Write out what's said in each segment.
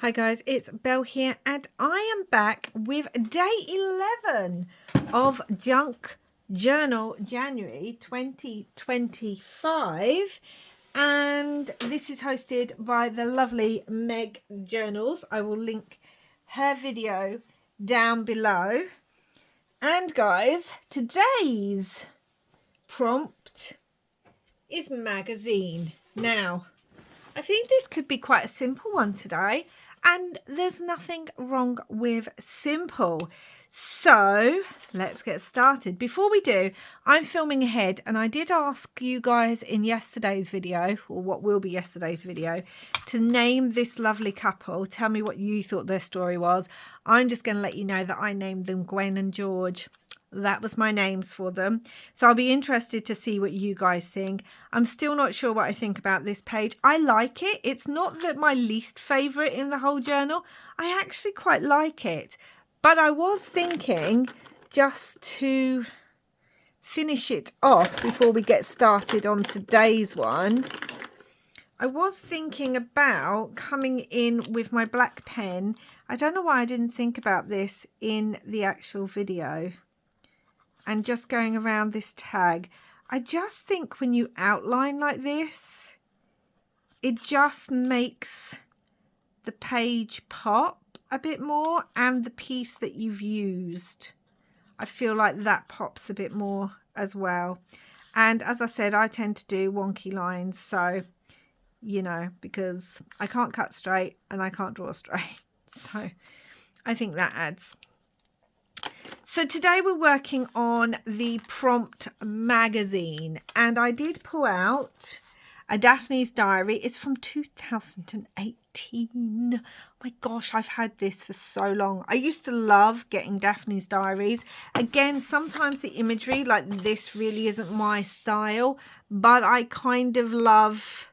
Hi guys, it's Belle here and I am back with day 11 of Junk Journal January 2025, and this is hosted by the lovely Meg Journals. I will link her video down below. And guys, today's prompt is magazine. Now, I think this could be quite a simple one today, and there's nothing wrong with simple. So let's get started. Before we do, I'm filming ahead, and I did ask you guys in yesterday's video, or what will be yesterday's video, to name this lovely couple. Tell me what you thought their story was. I'm just going to let you know that I named them Gwen and George. That was my names for them. So I'll be interested to see what you guys think. I'm still not sure what I think about this page. I like it. It's not that my least favourite in the whole journal. I actually quite like it. But I was thinking, just to finish it off before we get started on today's one, I was thinking about coming in with my black pen. I don't know why I didn't think about this in the actual video. And just going around this tag. I just think when you outline like this, it just makes the page pop a bit more, and the piece that you've used, I feel like that pops a bit more as well. And as I said, I tend to do wonky lines, so you know, because I can't cut straight and I can't draw straight, so I think that adds. So today we're working on the prompt magazine, and I did pull out a Daphne's diary. It's from 2018. My gosh, I've had this for so long. I used to love getting Daphne's diaries. Again, sometimes the imagery like this really isn't my style, but I kind of love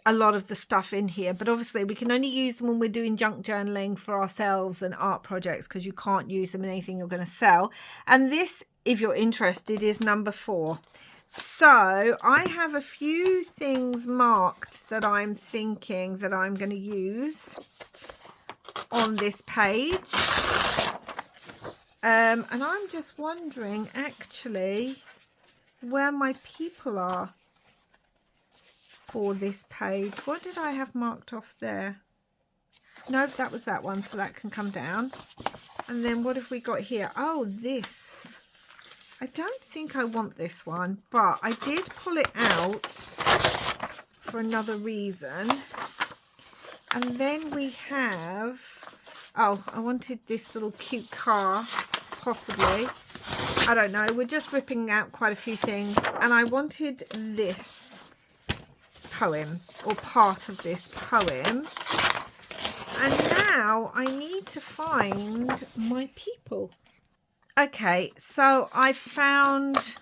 a lot of the stuff in here. But obviously we can only use them when we're doing junk journaling for ourselves and art projects, because you can't use them in anything you're going to sell. And this, if you're interested, is number 4. So I have a few things marked that I'm thinking that I'm going to use on this page. And I'm just wondering actually where my people are for this page. What did I have marked off there? Nope, that was that one, so that can come down. And then what have we got here? Oh, this. I don't think I want this one, but I did pull it out for another reason. And then we have, oh, I wanted this little cute car, possibly. I don't know, we're just ripping out quite a few things. And I wanted this poem, or part of this poem. And now I need to find my people. Okay, so I found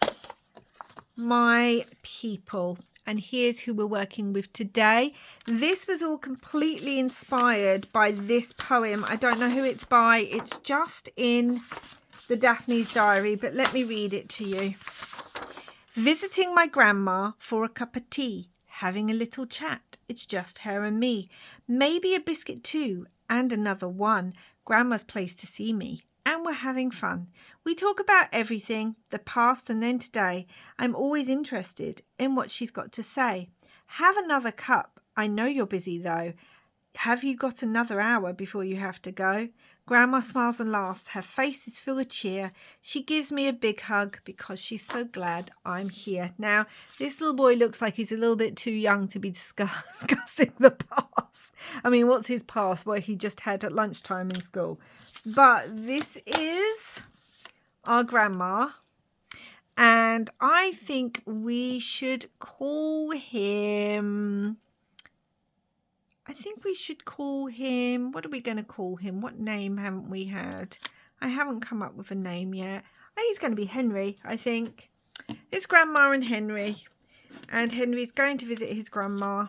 my people, and here's who we're working with today. This was all completely inspired by this poem. I don't know who it's by. It's just in the Daphne's diary, but let me read it to you. Visiting my grandma for a cup of tea. Having a little chat, it's just her and me. Maybe a biscuit too, and another one. Grandma's pleased to see me, and we're having fun. We talk about everything, the past and then today. I'm always interested in what she's got to say. Have another cup. I know you're busy though. Have you got another hour before you have to go? Grandma smiles and laughs. Her face is full of cheer. She gives me a big hug because she's so glad I'm here. Now, this little boy looks like he's a little bit too young to be discussing the past. I mean, what's his past? What he just had at lunchtime in school. But this is our grandma. And I think we should call him... what are we going to call him? What name haven't we had? I haven't come up with a name yet. Oh, he's going to be Henry, I think. It's Grandma and Henry. And Henry's going to visit his grandma.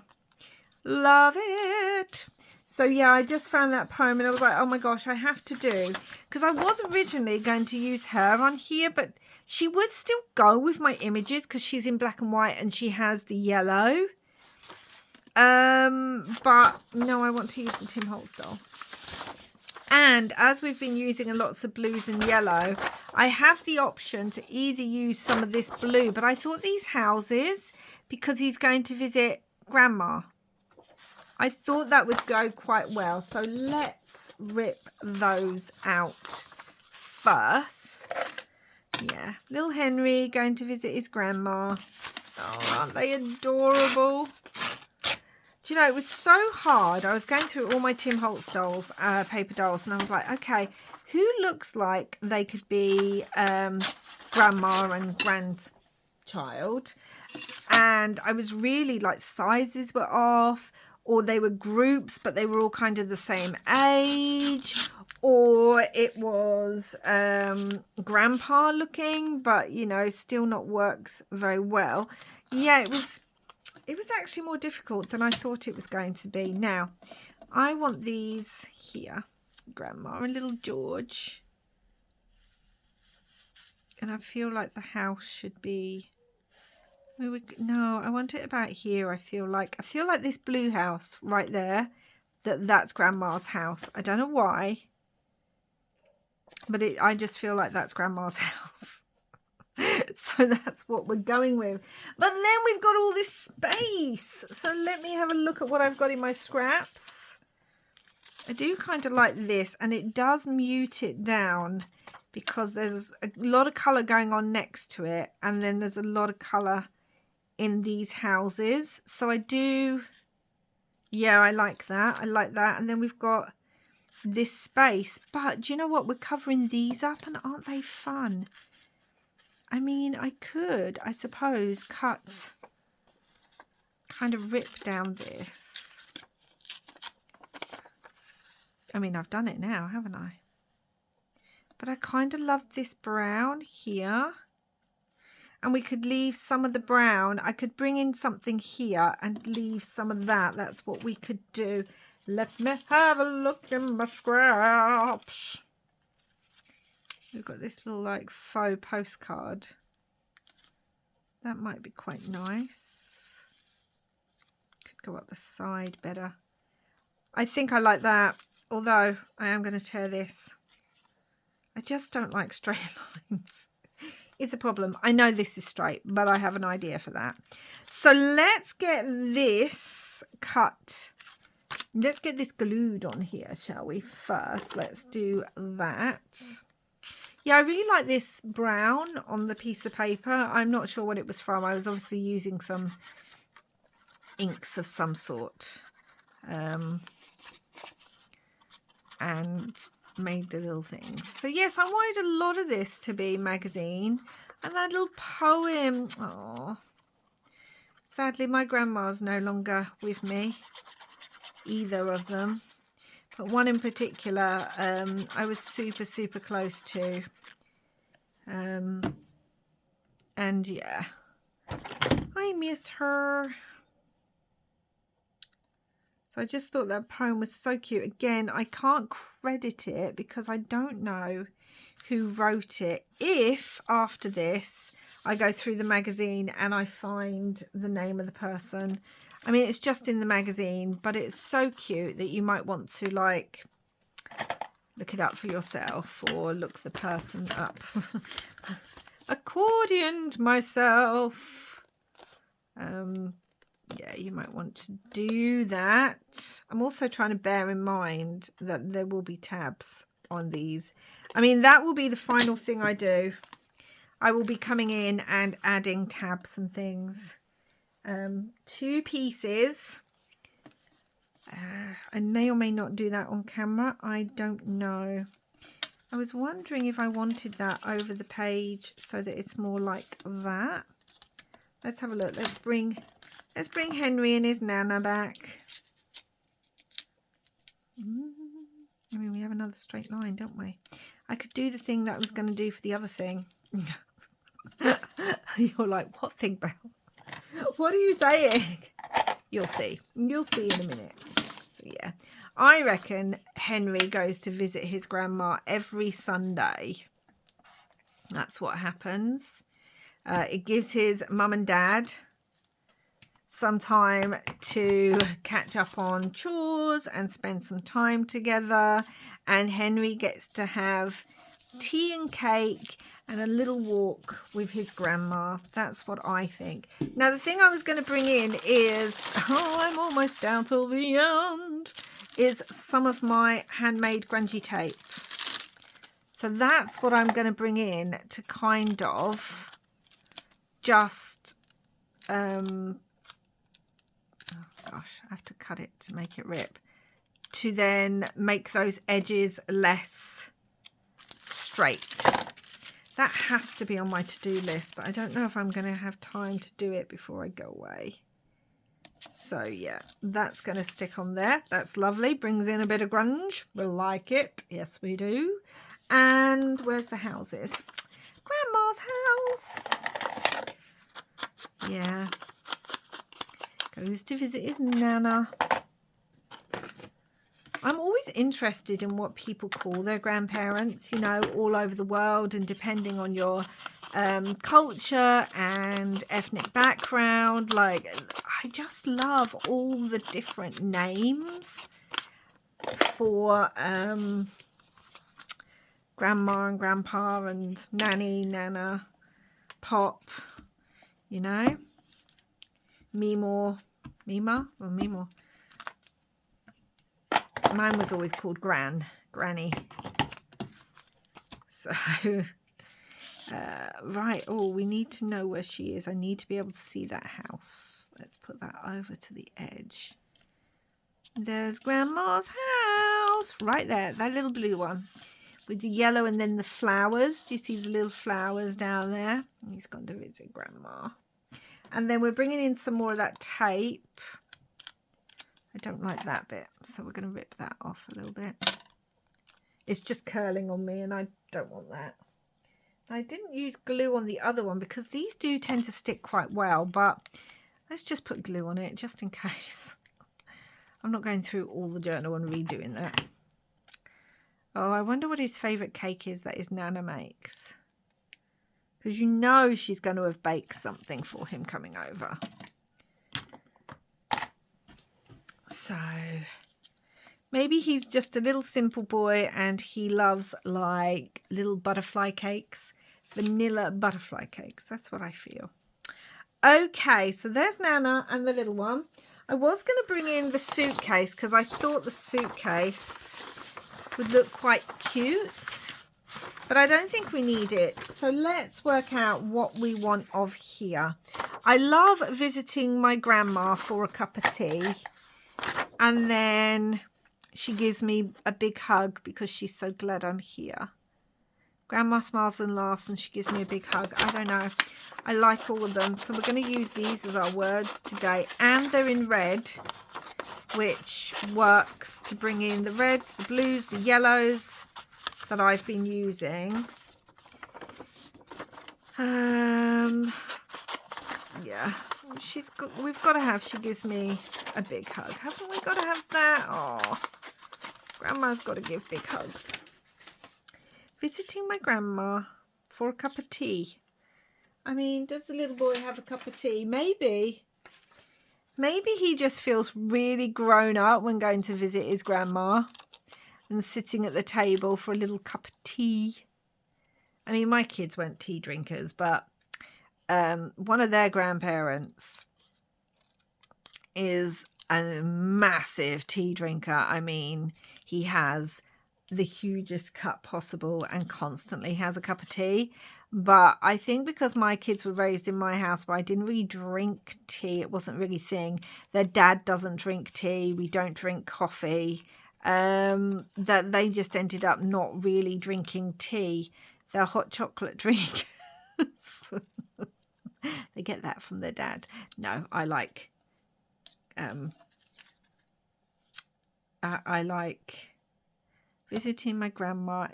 Love it. So yeah, I just found that poem and I was like, oh my gosh, I have to do. Because I was originally going to use her on here, but she would still go with my images because she's in black and white and she has the yellow. But no, I want to use the Tim Holtz doll. And as we've been using lots of blues and yellow, I have the option to either use some of this blue, but I thought these houses, because he's going to visit Grandma, I thought that would go quite well. So let's rip those out first. Yeah, little Henry going to visit his grandma. Oh, aren't they adorable? Do you know, it was so hard. I was going through all my Tim Holtz dolls, paper dolls, and I was like, okay, who looks like they could be grandma and grandchild? And I was really like, sizes were off, or they were groups, but they were all kind of the same age, or it was grandpa looking, but, you know, still not works very well. Yeah, it was actually more difficult than I thought it was going to be. Now, I want these here. Grandma and little George. And I feel like the house should be... No, I want it about here. I feel like this blue house right there, that's Grandma's house. I don't know why. But I just feel like that's Grandma's house. So that's what we're going with. But then we've got all this space. So let me have a look at what I've got in my scraps. I do kind of like this, and it does mute it down because there's a lot of colour going on next to it, and then there's a lot of colour in these houses. So I do, yeah, I like that. I like that. And then we've got this space. But do you know what? We're covering these up, and aren't they fun? I mean, I could, I suppose, kind of rip down this. I mean, I've done it now, haven't I? But I kind of love this brown here. And we could leave some of the brown. I could bring in something here and leave some of that. That's what we could do. Let me have a look in my scraps. We've got this little like faux postcard. That might be quite nice. Could go up the side better. I think I like that, although I am going to tear this. I just don't like straight lines. It's a problem. I know this is straight, but I have an idea for that. So let's get this cut. Let's get this glued on here, shall we? First, let's do that. Yeah, I really like this brown on the piece of paper. I'm not sure what it was from. I was obviously using some inks of some sort. And made the little things. So yes, I wanted a lot of this to be magazine. And that little poem. Oh, sadly, my grandma's no longer with me. Either of them. But one in particular, I was super, super close to. And yeah, I miss her. So I just thought that poem was so cute. Again, I can't credit it because I don't know who wrote it. If after this, I go through the magazine and I find the name of the person. I mean, it's just in the magazine, but it's so cute that you might want to, like, look it up for yourself or look the person up. Accordioned myself. Yeah, you might want to do that. I'm also trying to bear in mind that there will be tabs on these. I mean, that will be the final thing I do. I will be coming in and adding tabs and things. 2 pieces. I may or may not do that on camera. I don't know. I was wondering if I wanted that over the page so that it's more like that. Let's have a look. Let's bring Henry and his Nana back. I mean, we have another straight line, don't we? I could do the thing that I was going to do for the other thing. You're like, what thing, Belle? What are you saying? You'll see. You'll see in a minute. So, yeah. I reckon Henry goes to visit his grandma every Sunday. That's what happens. It gives his mum and dad some time to catch up on chores and spend some time together, and Henry gets to have tea and cake and a little walk with his grandma. That's what I think. Now, the thing I was going to bring in is, oh, I'm almost down till the end, is some of my handmade grungy tape. So that's what I'm going to bring in to kind of just, oh gosh, I have to cut it to make it rip, to then make those edges less straight. That has to be on my to-do list, but I don't know if I'm going to have time to do it before I go away. So yeah, that's going to stick on there. That's lovely. Brings in a bit of grunge. We'll like it. Yes, we do. And where's the houses? Grandma's house. Yeah. Goes to visit his Nana. I'm always interested in what people call their grandparents, you know, all over the world, and depending on your culture and ethnic background. Like, I just love all the different names for grandma and grandpa and nanny, nana, pop, you know, Mima. Mine was always called Granny. So, right. Oh, we need to know where she is. I need to be able to see that house. Let's put that over to the edge. There's Grandma's house. Right there. That little blue one with the yellow and then the flowers. Do you see the little flowers down there? He's gone to visit Grandma. And then we're bringing in some more of that tape. I don't like that bit, so we're going to rip that off a little bit. It's just curling on me, and I don't want that. I didn't use glue on the other one because these do tend to stick quite well, but let's just put glue on it just in case. I'm not going through all the journal and redoing that. Oh, I wonder what his favourite cake is that his Nana makes. Because you know she's going to have baked something for him coming over. So maybe he's just a little simple boy and he loves like little butterfly cakes, vanilla butterfly cakes. That's what I feel. Okay, so there's Nana and the little one. I was going to bring in the suitcase because I thought the suitcase would look quite cute, but I don't think we need it. So let's work out what we want of here. I love visiting my grandma for a cup of tea. And then she gives me a big hug because she's so glad I'm here. Grandma smiles and laughs and she gives me a big hug. I don't know. I like all of them. So we're going to use these as our words today. And they're in red, which works to bring in the reds, the blues, the yellows that I've been using. Yeah. We've got to have, she gives me a big hug. Haven't we got to have that? Oh, Grandma's got to give big hugs. Visiting my grandma for a cup of tea. I mean, does the little boy have a cup of tea? Maybe. Maybe he just feels really grown up when going to visit his grandma and sitting at the table for a little cup of tea. I mean, my kids weren't tea drinkers, but one of their grandparents is a massive tea drinker. I mean, he has the hugest cup possible and constantly has a cup of tea. But I think because my kids were raised in my house where I didn't really drink tea, it wasn't really a thing. Their dad doesn't drink tea. We don't drink coffee. That they just ended up not really drinking tea. They're hot chocolate drinkers. They get that from their dad. No, I like I like visiting my grandma.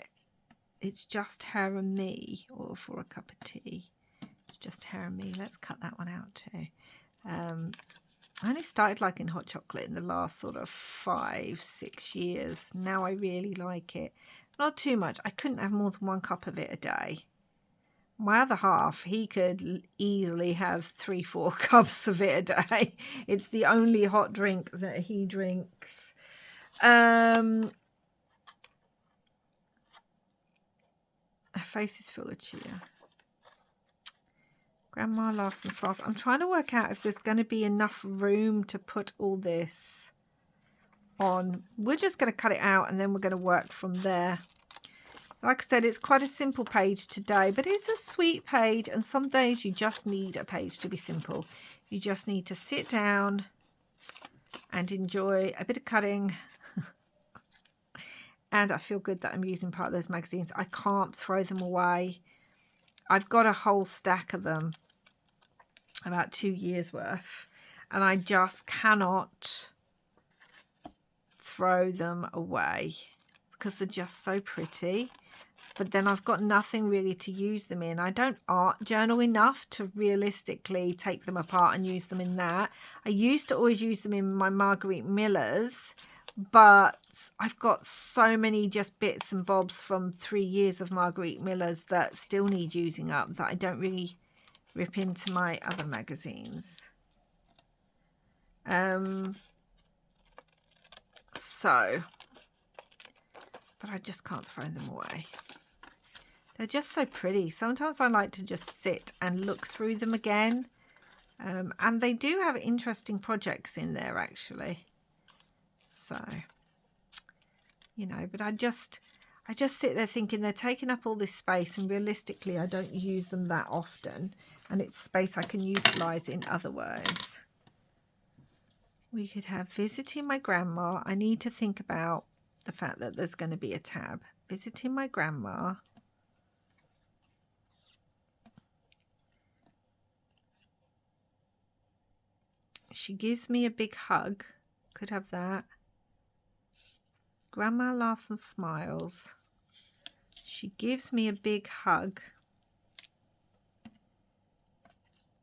It's just her and me, or for a cup of tea. It's just her and me. Let's cut that one out too. I only started liking hot chocolate in the last sort of 5-6 years. Now I really like it. Not too much. I couldn't have more than 1 cup of it a day. My other half, he could easily have 3-4 cups of it a day. It's the only hot drink that he drinks. Her face is full of cheer. Grandma laughs and smiles. I'm trying to work out if there's going to be enough room to put all this on. We're just going to cut it out and then we're going to work from there. Like I said, it's quite a simple page today, but it's a sweet page, and some days you just need a page to be simple. You just need to sit down and enjoy a bit of cutting. And I feel good that I'm using part of those magazines. I can't throw them away. I've got a whole stack of them, about 2 years worth, and I just cannot throw them away because they're just so pretty. But then I've got nothing really to use them in. I don't art journal enough to realistically take them apart and use them in that. I used to always use them in my Marguerite Millers, but I've got so many just bits and bobs from 3 years of Marguerite Millers that still need using up that I don't really rip into my other magazines. But I just can't throw them away. They're just so pretty. Sometimes I like to just sit and look through them again. And they do have interesting projects in there, actually. So, you know, but I just sit there thinking they're taking up all this space, and realistically I don't use them that often, and it's space I can utilise in other ways. We could have visiting my grandma. I need to think about the fact that there's going to be a tab. Visiting my grandma. She gives me a big hug. Could have that. Grandma laughs and smiles. She gives me a big hug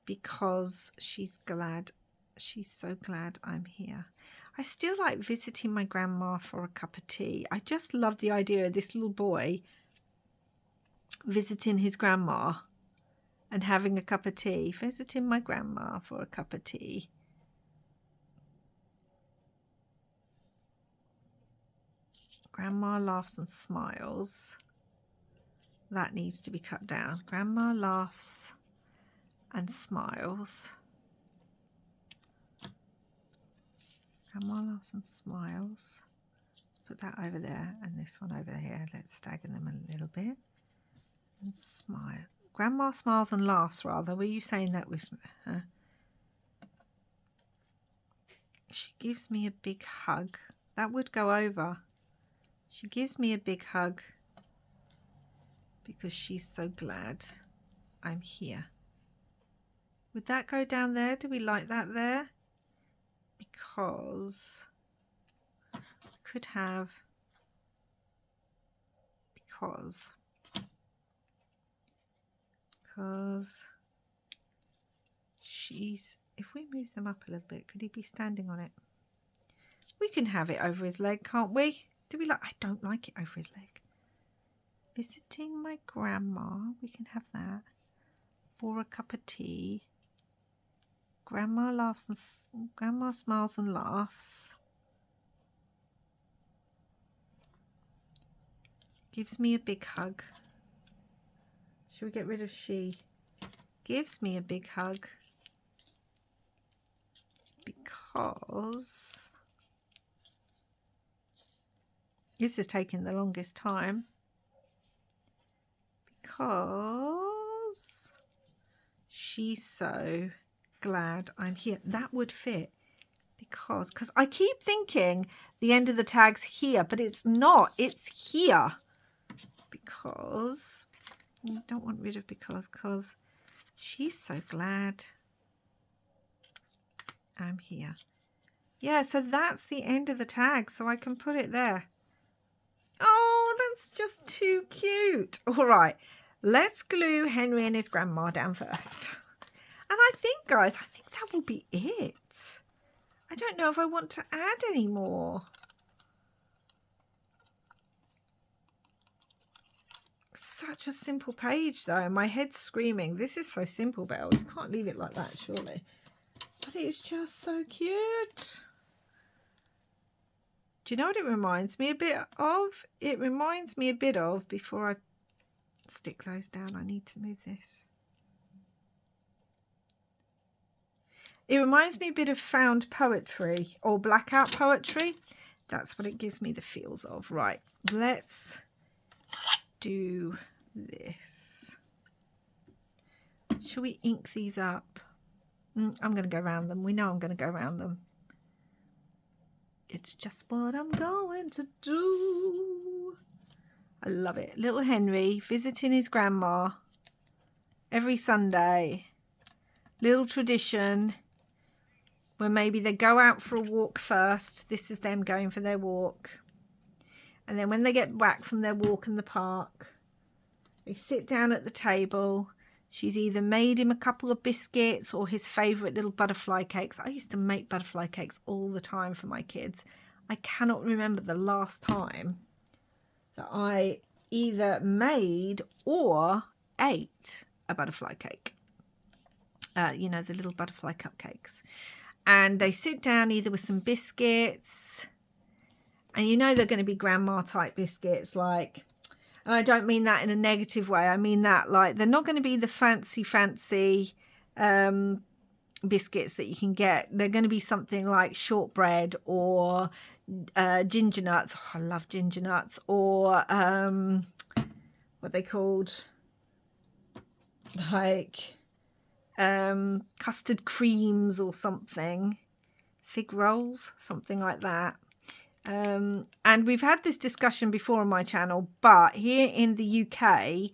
because she's glad. She's so glad I'm here. I still like visiting my grandma for a cup of tea. I just love the idea of this little boy visiting his grandma and having a cup of tea. Visiting my grandma for a cup of tea. Grandma laughs and smiles. That needs to be cut down. Grandma laughs and smiles. Grandma laughs and smiles. Let's put that over there and this one over here. Let's stagger them a little bit. And smile. Grandma smiles and laughs, rather. Were you saying that with her? She gives me a big hug. That would go over. She gives me a big hug because she's so glad I'm here. Would that go down there? Do we like that there? Because we could have, because she's, if we move them up a little bit, could he be standing on it? We can have it over his leg, can't we? Do we like? I don't like it over his leg. Visiting my grandma. We can have that. For a cup of tea. Grandma laughs and grandma smiles and laughs. Gives me a big hug. Should we get rid of she? Gives me a big hug. Because this is taking the longest time. Because she's so glad I'm here. That would fit. Because I keep thinking the end of the tag's here, but it's not. It's here. Because I don't want rid of because she's so glad I'm here. Yeah, so that's the end of the tag, so I can put it there. Oh, that's just too cute. All right, let's glue Henry and his grandma down first. And I think, guys, that will be it. I don't know if I want to add any more. such a simple page though. My head's screaming, this is so simple, Belle. You can't leave it like that, surely. But it's just so cute. Do you know what it reminds me a bit of? It reminds me a bit of, before I stick those down, I need to move this. It reminds me a bit of found poetry or blackout poetry. That's what it gives me the feels of. Right, let's do this. Shall we ink these up? I'm going to go around them. We know I'm going to go around them. It's just what I'm going to do. I love it. Little Henry visiting his grandma every Sunday. Little tradition where maybe they go out for a walk first. This is them going for their walk. And then when they get back from their walk in the park, they sit down at the table. She's either made him a couple of biscuits or his favourite little butterfly cakes. I used to make butterfly cakes all the time for my kids. I cannot remember the last time that I either made or ate a butterfly cake. You know, the little butterfly cupcakes. And they sit down either with some biscuits. And you know they're going to be grandma type biscuits, like... And I don't mean that in a negative way. I mean that like they're not going to be the fancy biscuits that you can get. They're going to be something like shortbread or ginger nuts. Oh, I love ginger nuts. Or what they called, like custard creams or something. Fig rolls, something like that. And we've had this discussion before on my channel, but here in the UK,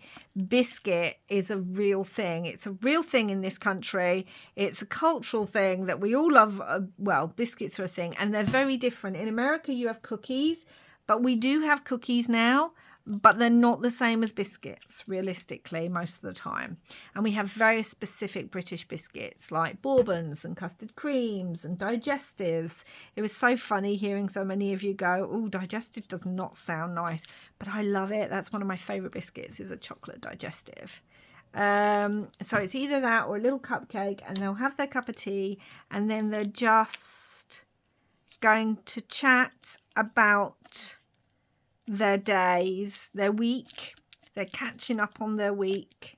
biscuit is a real thing. It's a real thing in this country. It's a cultural thing that we all love. Well, biscuits are a thing, and they're very different. In America, you have cookies, but we do have cookies now, but they're not the same as biscuits, realistically, most of the time. And we have very specific British biscuits like bourbons and custard creams and digestives. It was so funny hearing so many of you go, oh, digestive does not sound nice, but I love it. That's one of my favourite biscuits, is a chocolate digestive. So it's either that or a little cupcake, and they'll have their cup of tea, and then they're just going to chat about their days, their week. They're catching up on their week.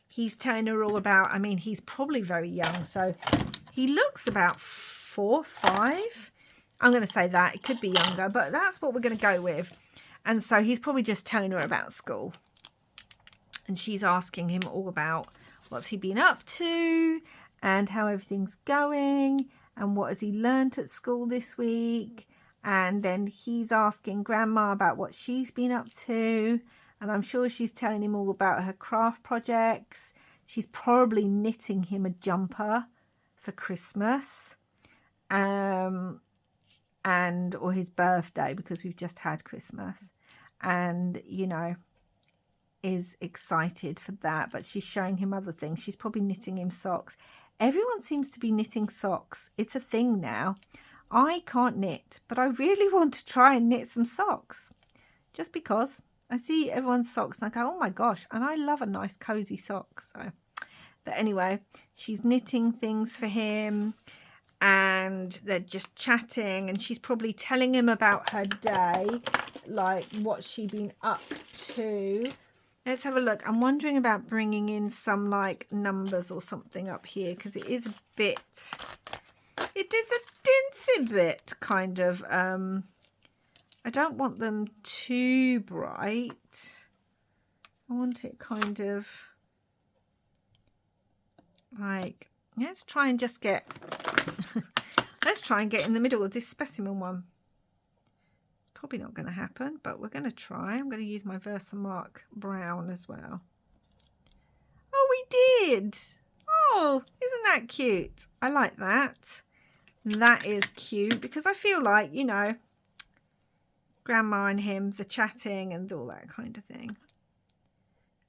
He's telling her all about, I mean, he's probably very young, so he looks about 4, 5. I'm going to say that. It could be younger, but that's what we're going to go with. And so he's probably just telling her about school. And she's asking him all about what's he been up to and how everything's going and what has he learnt at school this week. And then he's asking Grandma about what she's been up to. And I'm sure she's telling him all about her craft projects. She's probably knitting him a jumper for Christmas. Or his birthday, because we've just had Christmas. And, you know, is excited for that. But she's showing him other things. She's probably knitting him socks. Everyone seems to be knitting socks. It's a thing now. I can't knit, but I really want to try and knit some socks, just because I see everyone's socks and I go, oh my gosh, and I love a nice cozy sock. So, but anyway, she's knitting things for him and they're just chatting, and she's probably telling him about her day, like what she'd been up to. Let's have a look. I'm wondering about bringing in some like numbers or something up here, because it is a bit... It is a dincy bit, kind of. I don't want them too bright. I want it kind of like, let's try and just get, let's try and get in the middle of this specimen one. It's probably not going to happen, but we're going to try. I'm going to use my Versamark brown as well. Oh, we did. Oh, isn't that cute? I like that. That is cute, because I feel like, you know, Grandma and him, the chatting and all that kind of thing.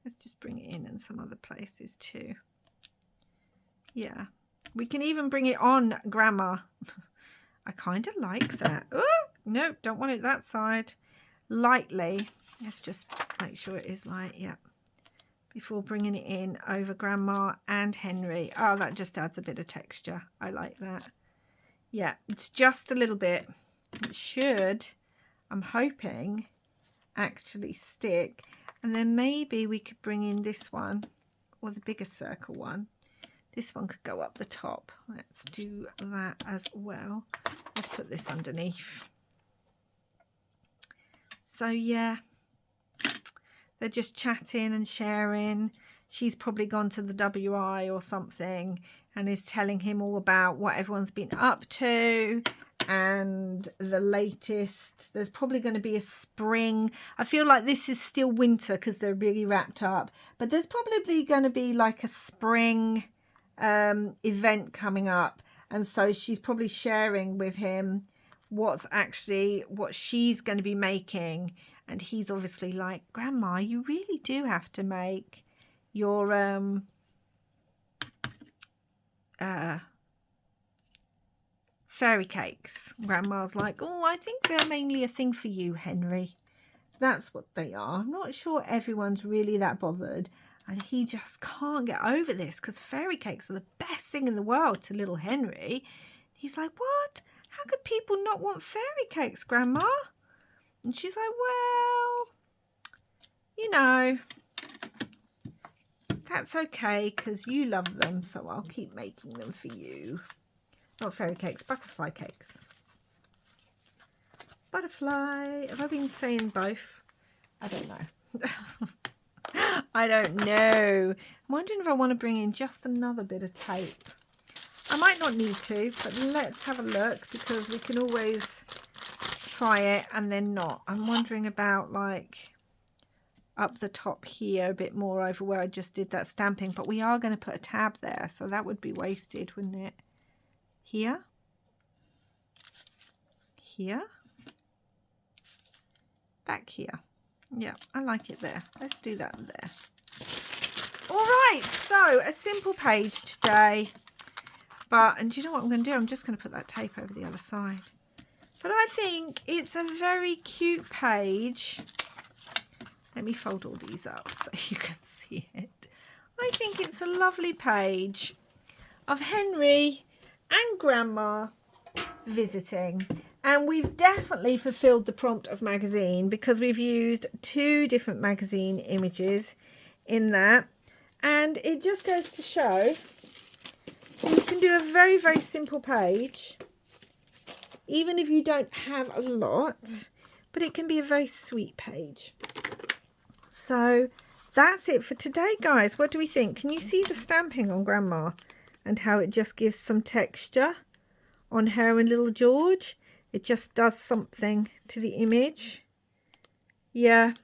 Let's just bring it in some other places too. Yeah, we can even bring it on Grandma. I kind of like that. Oh, no, don't want it that side. Lightly. Let's just make sure it is light. Yeah, before bringing it in over Grandma and Henry. Oh, that just adds a bit of texture. I like that. Yeah, it's just a little bit. It should, I'm hoping, actually stick. And then maybe we could bring in this one, or the bigger circle one. This one could go up the top. Let's do that as well. Let's put this underneath. So yeah, they're just chatting and sharing. She's probably gone to the WI or something and is telling him all about what everyone's been up to and the latest. There's probably going to be a spring. I feel like this is still winter because they're really wrapped up, but there's probably going to be like a spring event coming up, and so she's probably sharing with him what she's going to be making. And he's obviously like, Grandma, you really do have to make your fairy cakes. Grandma's like, oh, I think they're mainly a thing for you, Henry. That's what they are. I'm not sure everyone's really that bothered. And he just can't get over this because fairy cakes are the best thing in the world to little Henry. He's like, what? How could people not want fairy cakes, Grandma? And she's like, well, you know, that's okay because you love them, so I'll keep making them for you. Not fairy cakes, butterfly cakes. Butterfly. Have I been saying both? I don't know. I don't know. I'm wondering if I want to bring in just another bit of tape. I might not need to, but let's have a look because we can always try it and then not. I'm wondering about like up the top here a bit more over where I just did that stamping, but we are going to put a tab there, so that would be wasted, wouldn't it? Here, here, back here. Yeah, I like it there. Let's do that there. All right, so a simple page today. And do you know what I'm going to do? I'm just going to put that tape over the other side. But I think it's a very cute page. Let me fold all these up so you can see it. I think it's a lovely page of Henry and Grandma visiting. And we've definitely fulfilled the prompt of magazine because we've used 2 different magazine images in that. And it just goes to show you can do a very, very simple page, even if you don't have a lot, but it can be a very sweet page. So that's it for today, guys. What do we think? Can you see the stamping on Grandma and how it just gives some texture on her and little George? It just does something to the image. Yeah.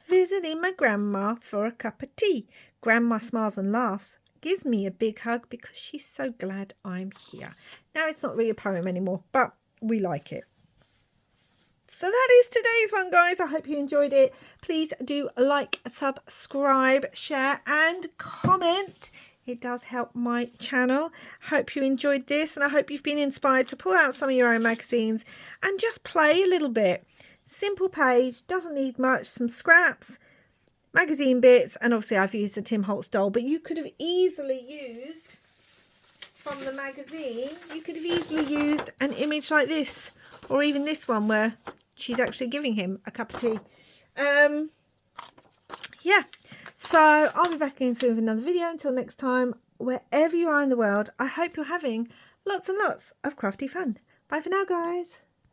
Visiting my grandma for a cup of tea. Grandma smiles and laughs. Gives me a big hug because she's so glad I'm here. Now, it's not really a poem anymore, but we like it. So that is today's one, guys. I hope you enjoyed it. Please do like, subscribe, share and comment. It does help my channel. Hope you enjoyed this, and I hope you've been inspired to pull out some of your own magazines and just play a little bit. Simple page, doesn't need much, some scraps, magazine bits, and obviously I've used the Tim Holtz doll, but you could have easily used from the magazine, you could have easily used an image like this, or even this one where she's actually giving him a cup of tea. Yeah, so I'll be back again soon with another video. Until next time, wherever you are in the world, I hope you're having lots and lots of crafty fun. Bye for now, guys.